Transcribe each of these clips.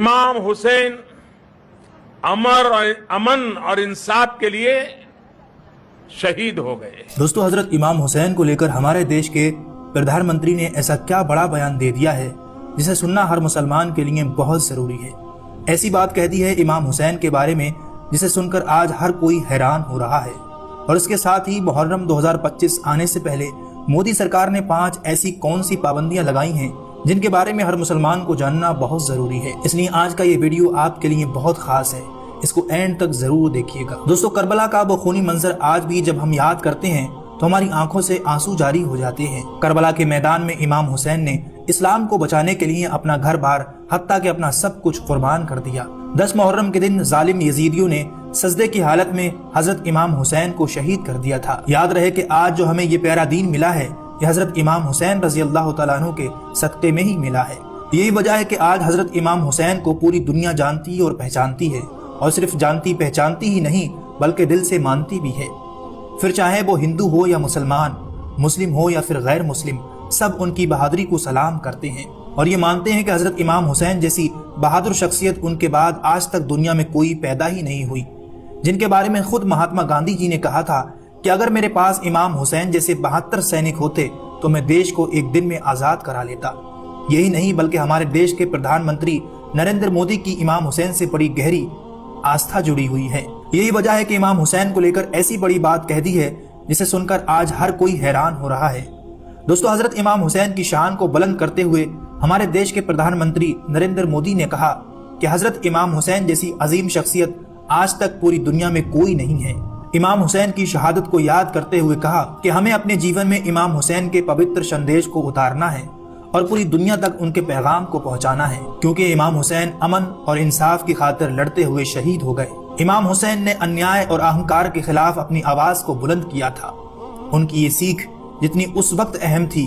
इमाम हुसैन अमन और इंसाफ के लिए शहीद हो गए। दोस्तों, हजरत इमाम हुसैन को लेकर हमारे देश के प्रधानमंत्री ने ऐसा क्या बड़ा बयान दे दिया है जिसे सुनना हर मुसलमान के लिए बहुत जरूरी है। ऐसी बात कह दी है इमाम हुसैन के बारे में जिसे सुनकर आज हर कोई हैरान हो रहा है। और इसके साथ ही मुहर्रम 2025 आने से पहले मोदी सरकार ने 5 ऐसी कौन सी पाबंदियां लगाई हैं जिनके बारे में हर मुसलमान को जानना बहुत जरूरी है। इसलिए आज का ये वीडियो आपके लिए बहुत खास है, इसको एंड तक जरूर देखिएगा। दोस्तों, करबला का वो खूनी मंजर आज भी जब हम याद करते हैं तो हमारी आंखों से आंसू जारी हो जाते हैं। करबला के मैदान में इमाम हुसैन ने इस्लाम को बचाने के लिए अपना घर बार हत्ता के अपना सब कुछ कुर्बान कर दिया। 10 मुहर्रम के दिन जालिम यजीदियों ने सजदे की हालत में हजरत इमाम हुसैन को शहीद कर दिया था। याद रहे कि आज जो हमें ये प्यारा दीन मिला है ये हजरत इमाम हुसैन रजी अल्लाह तआला अन्हु के सदक़े में ही मिला है। यही वजह है कि आज हजरत इमाम हुसैन को पूरी दुनिया जानती और पहचानती है, और सिर्फ जानती पहचानती ही नहीं बल्कि दिल से मानती भी है। फिर चाहे वो हिंदू हो या मुसलमान, मुस्लिम हो या फिर गैर मुस्लिम, सब उनकी बहादुरी को सलाम करते हैं और ये मानते हैं कि हजरत इमाम हुसैन जैसी बहादुर शख्सियत उनके बाद आज तक दुनिया में कोई पैदा ही नहीं हुई, जिनके बारे में खुद महात्मा गांधी जी ने कहा था कि अगर मेरे पास इमाम हुसैन जैसे 72 सैनिक होते तो मैं देश को एक दिन में आजाद करा लेता। यही नहीं बल्कि हमारे देश के प्रधानमंत्री नरेंद्र मोदी की इमाम हुसैन से बड़ी गहरी आस्था जुड़ी हुई है। यही वजह है कि इमाम हुसैन को लेकर ऐसी बड़ी बात कह दी है जिसे सुनकर आज हर कोई हैरान हो रहा है। दोस्तों, हजरत इमाम हुसैन की शान को बुलंद करते हुए हमारे देश के प्रधानमंत्री नरेंद्र मोदी ने कहा कि हजरत इमाम हुसैन जैसी अजीम शख्सियत आज तक पूरी दुनिया में कोई नहीं है। इमाम हुसैन की शहादत को याद करते हुए कहा कि हमें अपने जीवन में इमाम हुसैन के पवित्र संदेश को उतारना है और पूरी दुनिया तक उनके पैगाम को पहुंचाना है, क्योंकि इमाम हुसैन अमन और इंसाफ की खातिर लड़ते हुए शहीद हो गए। इमाम हुसैन ने अन्याय और अहंकार के खिलाफ अपनी आवाज को बुलंद किया था। उनकी ये सीख जितनी उस वक्त अहम थी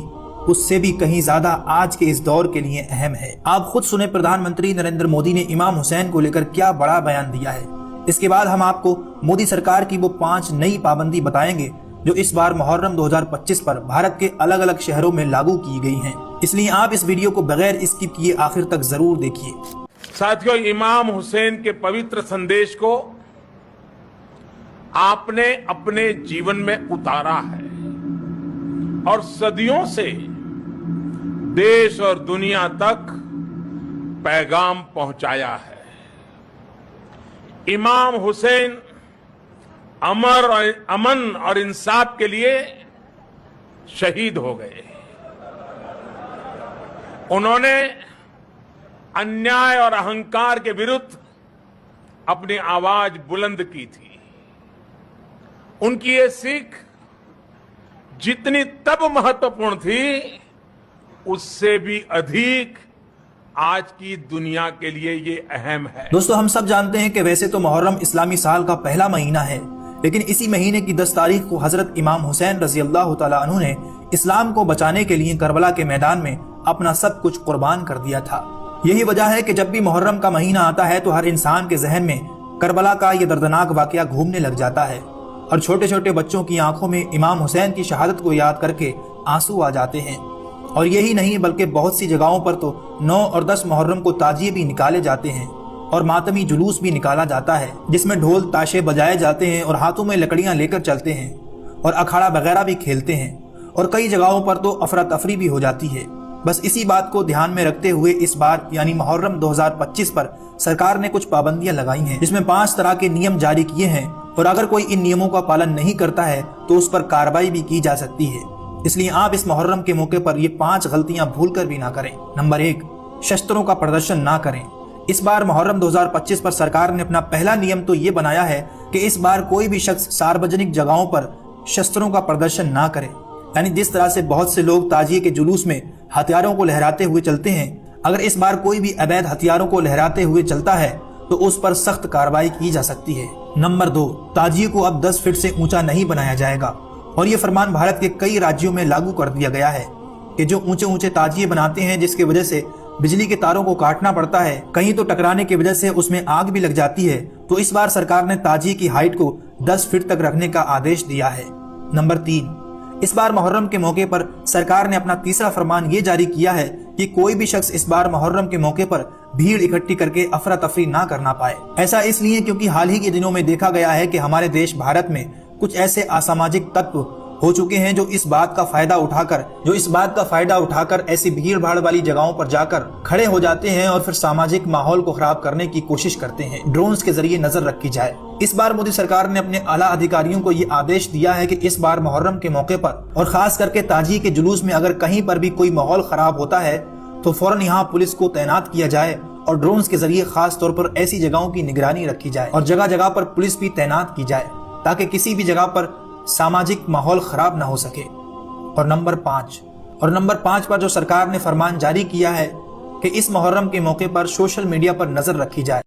उससे भी कहीं ज्यादा आज के इस दौर के लिए अहम है। आप खुद सुने प्रधानमंत्री नरेंद्र मोदी ने इमाम हुसैन को लेकर क्या बड़ा बयान दिया है। इसके बाद हम आपको मोदी सरकार की वो 5 नई पाबंदी बताएंगे जो इस बार मुहर्रम 2025 पर भारत के अलग अलग शहरों में लागू की गई हैं। इसलिए आप इस वीडियो को बगैर स्किप किए आखिर तक जरूर देखिए। साथियों, इमाम हुसैन के पवित्र संदेश को आपने अपने जीवन में उतारा है और सदियों से देश और दुनिया तक पैगाम पहुंचाया है। इमाम हुसैन अमन और इंसाफ के लिए शहीद हो गए। उन्होंने अन्याय और अहंकार के विरुद्ध अपनी आवाज बुलंद की थी। उनकी ये सीख जितनी तब महत्वपूर्ण थी उससे भी अधिक आज की दुनिया के लिए ये अहम है। दोस्तों, हम सब जानते हैं कि वैसे तो मुहर्रम इस्लामी साल का पहला महीना है, लेकिन इसी महीने की 10 तारीख को हजरत इमाम हुसैन रजी अल्लाह तआला अन्हु ने इस्लाम को बचाने के लिए करबला के मैदान में अपना सब कुछ कुर्बान कर दिया था। यही वजह है कि जब भी मुहर्रम का महीना आता है तो हर इंसान के जहन में करबला का ये दर्दनाक वाकया घूमने लग जाता है और छोटे छोटे बच्चों की आंखों में इमाम हुसैन की शहादत को याद करके आंसू आ जाते हैं। और यही नहीं बल्कि बहुत सी जगहों पर तो 9 और 10 मुहर्रम को ताजिए भी निकाले जाते हैं और मातमी जुलूस भी निकाला जाता है, जिसमें ढोल ताशे बजाए जाते हैं और हाथों में लकड़ियां लेकर चलते हैं और अखाड़ा वगैरह भी खेलते हैं और कई जगहों पर तो अफरा तफरी भी हो जाती है। बस इसी बात को ध्यान में रखते हुए इस बार यानी मुहर्रम 2025 पर सरकार ने कुछ पाबंदियां लगाई हैं, जिसमें 5 तरह के नियम जारी किए हैं और अगर कोई इन नियमों का पालन नहीं करता है तो उस पर कार्रवाई भी की जा सकती है। इसलिए आप इस मुहर्रम के मौके पर ये 5 गलतियां भूलकर भी ना करें। नंबर 1, शस्त्रों का प्रदर्शन ना करें। इस बार मुहर्रम 2025 पर सरकार ने अपना पहला नियम तो ये बनाया है कि इस बार कोई भी शख्स सार्वजनिक जगहों पर शस्त्रों का प्रदर्शन ना करे। यानी जिस तरह से बहुत से लोग ताजिए के जुलूस में हथियारों को लहराते हुए चलते हैं, अगर इस बार कोई भी अवैध हथियारों को लहराते हुए चलता है तो उस पर सख्त कार्रवाई की जा सकती है। नंबर 2, ताजिए को अब 10 फीट से ऊंचा नहीं बनाया जाएगा और ये फरमान भारत के कई राज्यों में लागू कर दिया गया है कि जो ऊंचे ऊंचे ताजिए बनाते हैं जिसकी वजह से बिजली के तारों को काटना पड़ता है, कहीं तो टकराने की वजह से उसमें आग भी लग जाती है, तो इस बार सरकार ने ताजिए की हाइट को 10 फीट तक रखने का आदेश दिया है। नंबर 3, इस बार मुहर्रम के मौके पर सरकार ने अपना तीसरा फरमान ये जारी किया है कि कोई भी शख्स इस बार मुहर्रम के मौके पर भीड़ इकट्ठी करके अफरा तफरी ना करना पाए। ऐसा इसलिए क्योंकि हाल ही के दिनों में देखा गया है कि हमारे देश भारत में कुछ ऐसे असामाजिक तत्व हो चुके हैं जो इस बात का फायदा उठाकर ऐसी भीड़ भाड़ वाली जगहों पर जाकर खड़े हो जाते हैं और फिर सामाजिक माहौल को खराब करने की कोशिश करते हैं। ड्रोन्स के जरिए नजर रखी जाए। इस बार मोदी सरकार ने अपने आला अधिकारियों को ये आदेश दिया है कि इस बार मुहर्रम के मौके पर और खास करके ताजी के जुलूस में अगर कहीं पर भी कोई माहौल खराब होता है तो फौरन यहाँ पुलिस को तैनात किया जाए और ड्रोन्स के जरिए खास तौर पर ऐसी जगहों की निगरानी रखी जाए और जगह जगह पर पुलिस भी तैनात की जाए ताकि किसी भी जगह पर सामाजिक माहौल खराब ना हो सके। और नंबर 5 पर जो सरकार ने फरमान जारी किया है कि इस मुहर्रम के मौके पर सोशल मीडिया पर नजर रखी जाए।